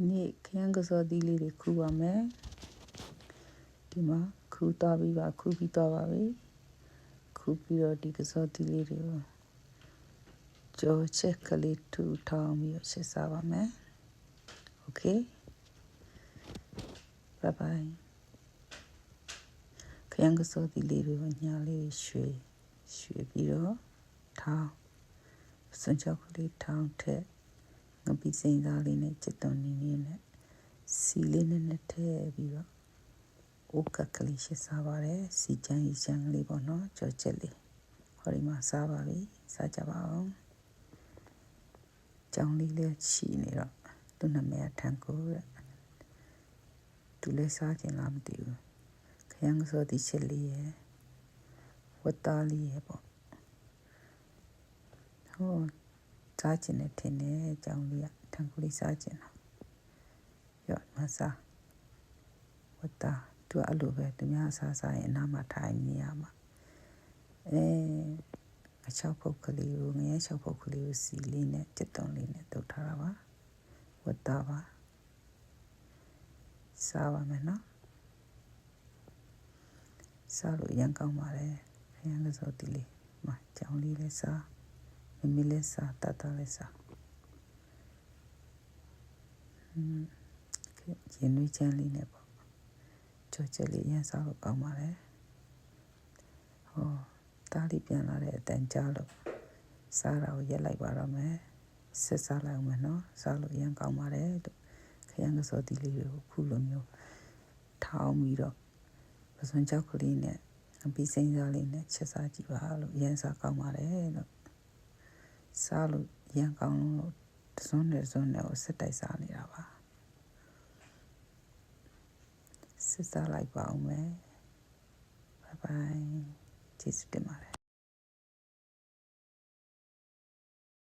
နေ့ခရမ်းကစောသီးလေးတွေခူပါမယ်ဒီမှာခူသွားပြီးပါခူပြီးသွားပါပြီခူပြီးတော့ဒီကစောသီးလေးတွေကိုကြောချက်ကလေးထူထောင်ပြီးရှင်းစားပါမယ်โอเคဘိုင်ဘိုင်ခရမ်းကစောသီးလေးတွေကိုညာလေးရွှေပြီးတော့ထောင်စွန်ချောက်ကလေးထောင်ထက်ငပိစိန်သားလေးနဲ့จิตတုံနေနဲ့စီလေးနဲ့ထည့်ပြီးတော့အိုးကကလေးရှင်းစားပါတယ်စီချမ်းရီချမ်းလေးပေါ့နော်ကြောချက်လေးဟောဒီမှာစားပါပြီစားကြပါအောင်ကြောင်လေးလည်းချီနေတော့သူ့နာမည်ထန်ကိုတဲ့သူလည်းစားခြင်းလားမသိဘူးခရမ်းကစောတိချက်လေးရယ်ဝတ်သားလေးရယ်ပေါ့ဟောစားခြင်းနဲ့ထင်တယ်ကြောင်လေးကထန်ကိုလေးစားခြင်းလားရော့မစားဝတ်သားသူအဲ့လိုပဲသူများစားရင်အနားမှာထိုင်နေရမှာအချောက်ပုတ်ကလေးကိုငရဲချောက်ပုတ်ကလေးကိုစီလေးနဲ့จิตတုံလေးနဲ့တုတ်ထားတာပါဝတ်သားပါစားပါမယ်နော်စားလို့ရမ်းကောင်းပါတယ်ခရမ်းကစောတီလေးမကြောင်လေးလည်းစားမမီလည်းစားတတလည်းစားရင်နွေးချမ်းလေးနဲ့ပေါ့ကြောချက်လေးရမ်းစားလို့ကောင်းပါတယ်ဟောတားလေးပြန်လာတဲ့အတန်ကြားလို့စားတာကိုရက်လိုက်ပါတော့မယ်ဆက်စားလိုက်အောင်မယ်နော်စားလို့ရမ်းကောင်းပါတယ်လို့ခရမ်းကစောတီလေးကိုခုလိုမျိုးထောင်းပြီးတော့ပစွန်ကြောက်ကလေးနဲ့အပီစိမ့်စားလေးနဲ့ချက်စားကြည့်ပါလို့ရမ်းစားကောင်းပါတယ်လို့စားလို့ရမ်းကောင်းလို့စွန်းနဲ့ကိုဆက်တိုက်စားနေတာပါစစ်စားလိုက်ပါအောင်မယ်ဘိုင်ဘိုင်ကျေးဇူးတင်ပါတယ်